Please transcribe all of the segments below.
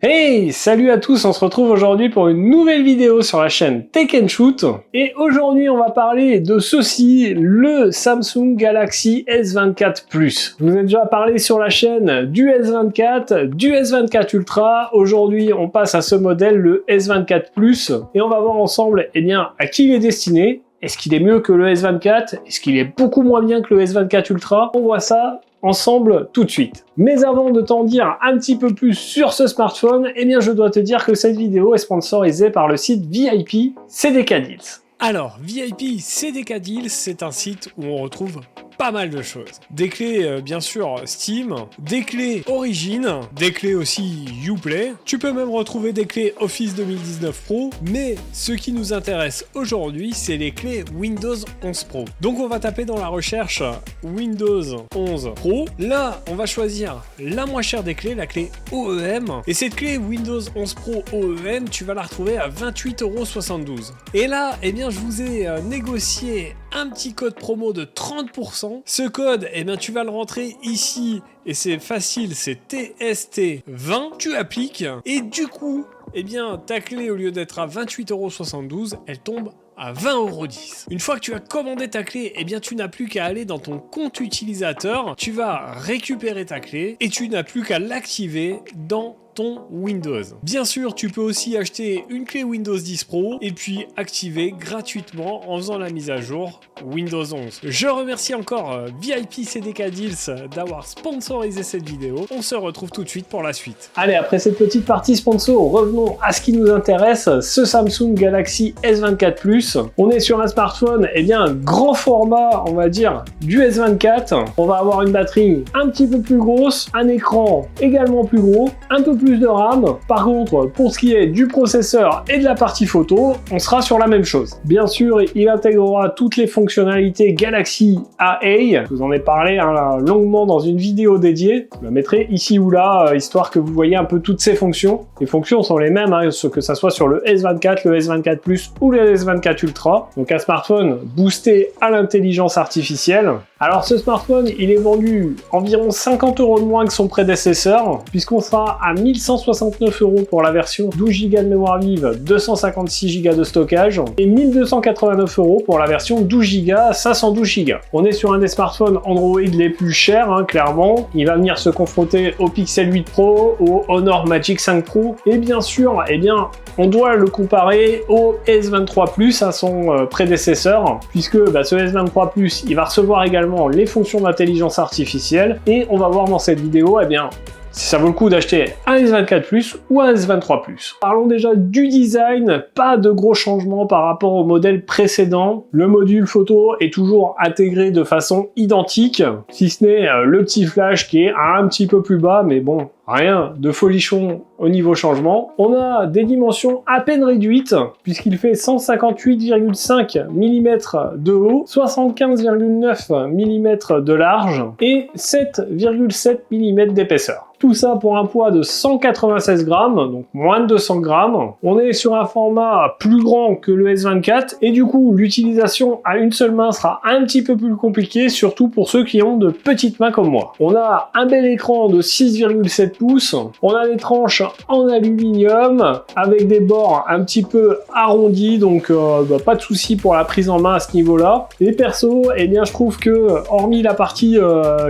Hey, salut à tous, on se retrouve aujourd'hui pour une nouvelle vidéo sur la chaîne Tech & Shoot. Et aujourd'hui, on va parler de ceci, le Samsung Galaxy S24 Plus. Je vous ai déjà parlé sur la chaîne du S24, du S24 Ultra. Aujourd'hui, on passe à ce modèle, le S24 Plus. Et on va voir ensemble, à qui il est destiné. Est-ce qu'il est mieux que le S24? Est-ce qu'il est beaucoup moins bien que le S24 Ultra? On voit ça ensemble tout de suite. Mais avant de t'en dire un petit peu plus sur ce smartphone, je dois te dire que cette vidéo est sponsorisée par le site VIP CDK Deals. Alors, VIP CDK Deals, c'est un site où on retrouve pas mal de choses. Des clés, bien sûr, Steam, des clés Origin, des clés aussi Uplay. Tu peux même retrouver des clés Office 2019 Pro, mais ce qui nous intéresse aujourd'hui, c'est les clés Windows 11 Pro. Donc on va taper dans la recherche Windows 11 Pro. Là, on va choisir la moins chère des clés, la clé OEM. Et cette clé Windows 11 Pro OEM, tu vas la retrouver à 28,72 €. Et là, je vous ai négocié un petit code promo de 30%. Ce code, tu vas le rentrer ici et c'est facile, c'est TST20. Tu appliques et du coup, ta clé, au lieu d'être à 28,72 €, elle tombe à 20,10 €. Une fois que tu as commandé ta clé, tu n'as plus qu'à aller dans ton compte utilisateur, tu vas récupérer ta clé et tu n'as plus qu'à l'activer dans ton Windows. Bien sûr, tu peux aussi acheter une clé Windows 10 Pro et puis activer gratuitement en faisant la mise à jour Windows 11. Je remercie encore VIP CDK Deals d'avoir sponsorisé cette vidéo. On se retrouve tout de suite pour la suite. Allez, après cette petite partie sponsor, revenons à ce qui nous intéresse, ce Samsung Galaxy S24 Plus. On est sur un smartphone, grand format, on va dire, du S24. On va avoir une batterie un petit peu plus grosse, un écran également plus gros, un peu plus de RAM. Par contre, pour ce qui est du processeur et de la partie photo, on sera sur la même chose. Bien sûr, il intégrera toutes les fonctionnalités Galaxy AI. Je vous en ai parlé longuement dans une vidéo dédiée. Je la mettrai ici ou là, histoire que vous voyez un peu toutes ces fonctions. Les fonctions sont les mêmes, que ça soit sur le S24, le S24 Plus ou le S24 Ultra. Donc un smartphone boosté à l'intelligence artificielle. Alors ce smartphone, il est vendu environ 50 € de moins que son prédécesseur, puisqu'on sera à 1169 € pour la version 12 Go de mémoire vive, 256 Go de stockage, et 1289 € pour la version 12 Go, 512 Go. On est sur un des smartphones Android les plus chers, clairement. Il va venir se confronter au Pixel 8 Pro, au Honor Magic 5 Pro, et bien sûr, on doit le comparer au S23 Plus, à son prédécesseur, puisque ce S23 Plus, il va recevoir également les fonctions d'intelligence artificielle, et on va voir dans cette vidéo, si ça vaut le coup d'acheter un S24 Plus ou un S23 Plus. Parlons déjà du design, pas de gros changements par rapport au modèle précédent. Le module photo est toujours intégré de façon identique, si ce n'est le petit flash qui est un petit peu plus bas, mais bon, rien de folichon au niveau changement. On a des dimensions à peine réduites, puisqu'il fait 158,5 mm de haut, 75,9 mm de large et 7,7 mm d'épaisseur. Tout ça pour un poids de 196 grammes, donc moins de 200 grammes. On est sur un format plus grand que le S24 et du coup l'utilisation à une seule main sera un petit peu plus compliquée, surtout pour ceux qui ont de petites mains comme moi. On a un bel écran de 6,7 pouces, on a des tranches en aluminium avec des bords un petit peu arrondis, donc pas de souci pour la prise en main à ce niveau-là. Et perso, je trouve que hormis la partie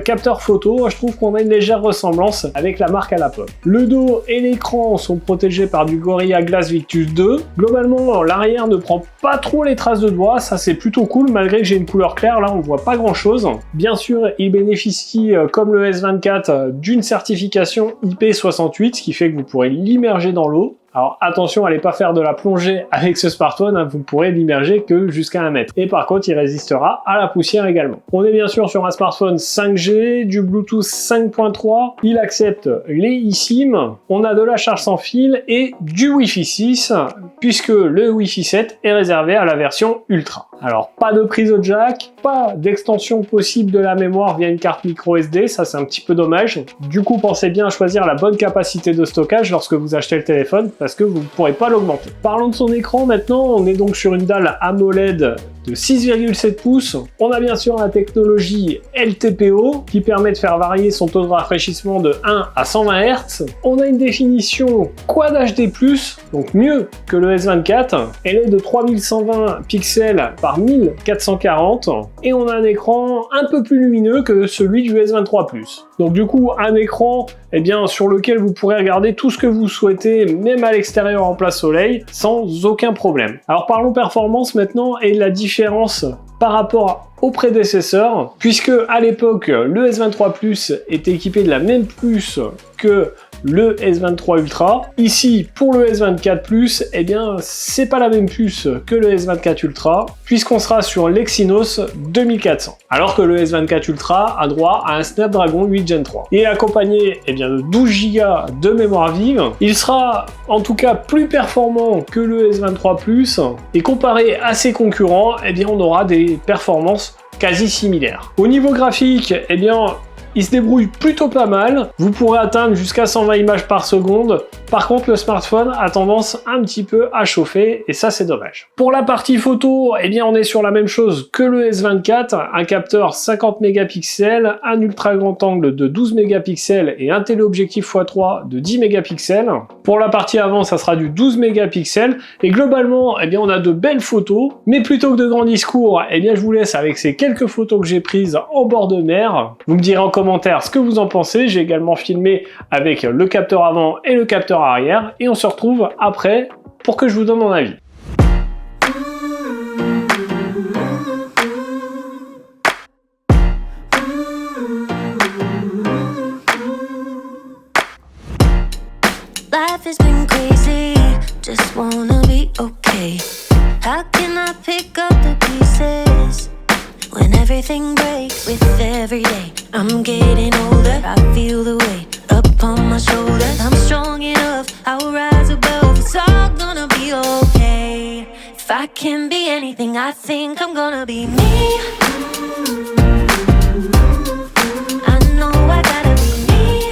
capteur photo, je trouve qu'on a une légère ressemblance avec la marque à la pomme. Le dos et l'écran sont protégés par du Gorilla Glass Victus 2. Globalement, l'arrière ne prend pas trop les traces de doigts, ça c'est plutôt cool, malgré que j'ai une couleur claire, là on voit pas grand chose. Bien sûr, il bénéficie, comme le S24, d'une certification IP68, ce qui fait que vous pourrez l'immerger dans l'eau. Alors attention, allez pas faire de la plongée avec ce smartphone, vous pourrez l'immerger que jusqu'à 1 mètre. Et par contre, il résistera à la poussière également. On est bien sûr sur un smartphone 5G, du Bluetooth 5.3, il accepte les eSIM, on a de la charge sans fil et du Wi-Fi 6, puisque le Wi-Fi 7 est réservé à la version Ultra. Alors pas de prise au jack, pas d'extension possible de la mémoire via une carte micro SD, ça c'est un petit peu dommage. Du coup, pensez bien à choisir la bonne capacité de stockage lorsque vous achetez le téléphone, parce que vous ne pourrez pas l'augmenter. Parlons de son écran maintenant, on est donc sur une dalle AMOLED de 6,7 pouces. On a bien sûr la technologie LTPO qui permet de faire varier son taux de rafraîchissement de 1 à 120 Hz. On a une définition Quad HD+, donc mieux que le S24. Elle est de 3120 pixels par 1440 et on a un écran un peu plus lumineux que celui du S23 Plus. Donc du coup, un écran sur lequel vous pourrez regarder tout ce que vous souhaitez, même à l'extérieur en plein soleil, sans aucun problème. Alors parlons performance maintenant et la différence par rapport au prédécesseur, puisque à l'époque, le S23 Plus était équipé de la même puce que le S23 Ultra. Ici, pour le S24 Plus, c'est pas la même puce que le S24 Ultra, puisqu'on sera sur l'Exynos 2400. Alors que le S24 Ultra a droit à un Snapdragon 8 Gen 3. Il est accompagné de 12 Go de mémoire vive. Il sera en tout cas plus performant que le S23 Plus, et comparé à ses concurrents, on aura des performances quasi similaires. Au niveau graphique, il se débrouille plutôt pas mal. Vous pourrez atteindre jusqu'à 120 images par seconde. Par contre, le smartphone a tendance un petit peu à chauffer et ça, c'est dommage. Pour la partie photo, on est sur la même chose que le S24. Un capteur 50 mégapixels, un ultra grand angle de 12 mégapixels et un téléobjectif x3 de 10 mégapixels. Pour la partie avant, ça sera du 12 mégapixels. Et globalement, on a de belles photos. Mais plutôt que de grands discours, je vous laisse avec ces quelques photos que j'ai prises en bord de mer. Vous me direz en commentaire ce que vous en pensez. J'ai également filmé avec le capteur avant et le capteur arrière et on se retrouve après pour que je vous donne mon avis. Life has been crazy, just wanna be okay. How can I pick up the pieces when everything breaks with every day? I'm getting older, I feel the weight upon my shoulders. I'm strong enough, I'll rise above. It's all gonna be okay. If I can be anything, I think I'm gonna be me. I know I gotta be me.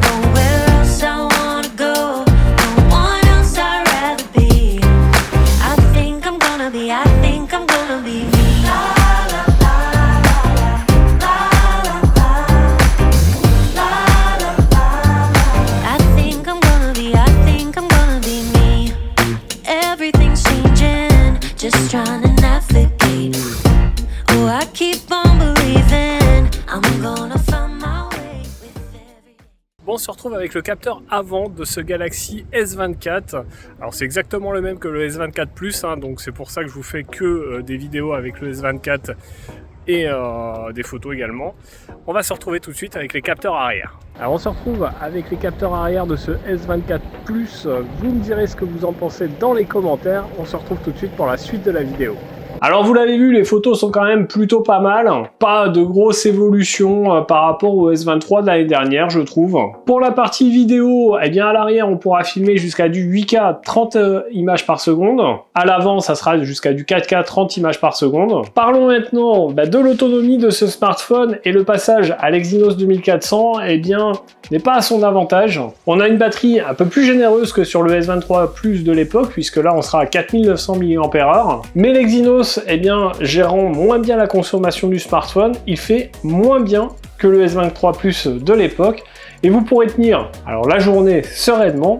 Nowhere else I wanna go, no one else I'd rather be. I think I'm gonna be me. Just trying to navigate. Oh, I keep on believing I'm gonna find my way with every day. Bon, on se retrouve avec le capteur avant de ce Galaxy S24. Alors c'est exactement le même que le S24 Plus, donc c'est pour ça que je vous fais que des vidéos avec le S24 et des photos également. On va se retrouver tout de suite avec les capteurs arrière. Alors on se retrouve avec les capteurs arrière de ce S24 Plus. Vous me direz ce que vous en pensez dans les commentaires. On se retrouve tout de suite pour la suite de la vidéo. Alors vous l'avez vu, les photos sont quand même plutôt pas mal. Pas de grosse évolution par rapport au S23 de l'année dernière, je trouve. Pour la partie vidéo, à l'arrière, on pourra filmer jusqu'à du 8K 30 images par seconde. À l'avant, ça sera jusqu'à du 4K 30 images par seconde. Parlons maintenant de l'autonomie de ce smartphone, et le passage à l'Exynos 2400, n'est pas à son avantage. On a une batterie un peu plus généreuse que sur le S23 Plus de l'époque, puisque là on sera à 4900 mAh. Mais l'Exynos, gérant moins bien la consommation du smartphone, il fait moins bien que le S23 Plus de l'époque, et vous pourrez tenir la journée sereinement,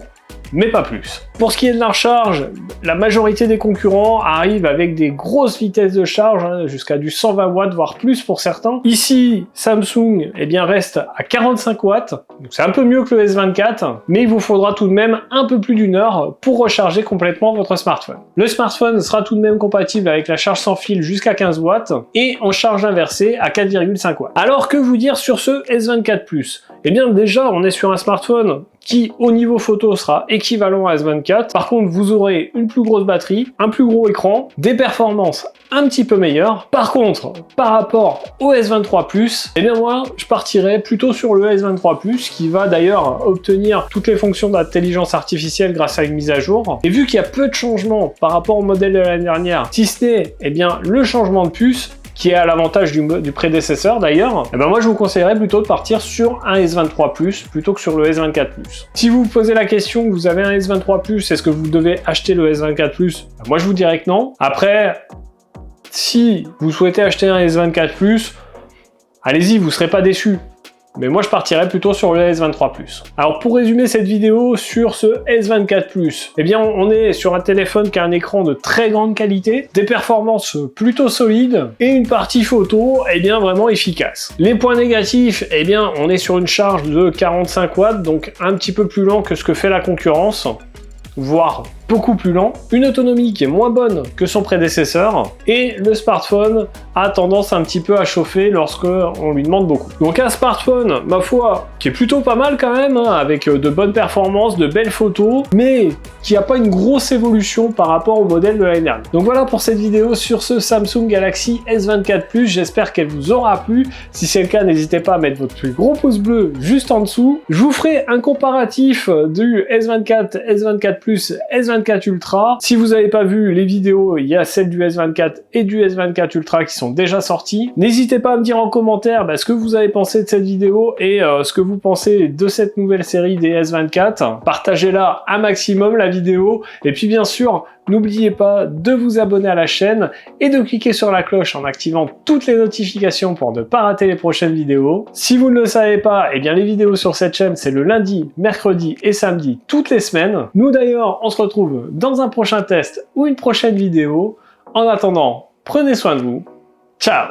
mais pas plus. Pour ce qui est de la recharge, la majorité des concurrents arrivent avec des grosses vitesses de charge, jusqu'à du 120 watts, voire plus pour certains. Ici, Samsung reste à 45 watts, donc c'est un peu mieux que le S24, mais il vous faudra tout de même un peu plus d'une heure pour recharger complètement votre smartphone. Le smartphone sera tout de même compatible avec la charge sans fil jusqu'à 15 watts, et en charge inversée à 4,5 watts. Alors que vous dire sur ce S24 Plus? Déjà, on est sur un smartphone qui, au niveau photo, sera équivalent à S24. Par contre, vous aurez une plus grosse batterie, un plus gros écran, des performances un petit peu meilleures. Par contre, par rapport au S23 Plus, moi, je partirais plutôt sur le S23 Plus, qui va d'ailleurs obtenir toutes les fonctions d'intelligence artificielle grâce à une mise à jour. Et vu qu'il y a peu de changements par rapport au modèle de l'année dernière, si ce n'est, le changement de puce, qui est à l'avantage du prédécesseur d'ailleurs, et ben moi je vous conseillerais plutôt de partir sur un S23 Plus plutôt que sur le S24 Plus. Si vous vous posez la question, vous avez un S23 Plus, est-ce que vous devez acheter le S24 Plus? Ben moi je vous dirais que non. Après, si vous souhaitez acheter un S24 Plus, allez-y, vous serez pas déçus. Mais moi je partirais plutôt sur le S23 Plus. Alors pour résumer cette vidéo sur ce S24 Plus, eh bien on est sur un téléphone qui a un écran de très grande qualité, des performances plutôt solides et une partie photo eh bien vraiment efficace. Les points négatifs, eh bien on est sur une charge de 45 watts, donc un petit peu plus lent que ce que fait la concurrence, voire beaucoup plus lent, une autonomie qui est moins bonne que son prédécesseur, et le smartphone a tendance un petit peu à chauffer lorsque on lui demande beaucoup. Donc un smartphone, ma foi, qui est plutôt pas mal quand même, hein, avec de bonnes performances, de belles photos, mais qui n'a pas une grosse évolution par rapport au modèle de l'année dernière. Donc voilà pour cette vidéo sur ce Samsung Galaxy S24 Plus, j'espère qu'elle vous aura plu. Si c'est le cas, n'hésitez pas à mettre votre plus gros pouce bleu juste en dessous. Je vous ferai un comparatif du S24, S24 Plus, S24 Ultra. Si vous n'avez pas vu les vidéos, il y a celle du S24 et du S24 Ultra qui sont déjà sorties. N'hésitez pas à me dire en commentaire ce que vous avez pensé de cette vidéo et ce que vous pensez de cette nouvelle série des S24. Partagez-la un maximum la vidéo et puis bien sûr, n'oubliez pas de vous abonner à la chaîne et de cliquer sur la cloche en activant toutes les notifications pour ne pas rater les prochaines vidéos. Si vous ne le savez pas, eh bien les vidéos sur cette chaîne, c'est le lundi, mercredi et samedi toutes les semaines. Nous d'ailleurs, on se retrouve dans un prochain test ou une prochaine vidéo. En attendant, prenez soin de vous. Ciao!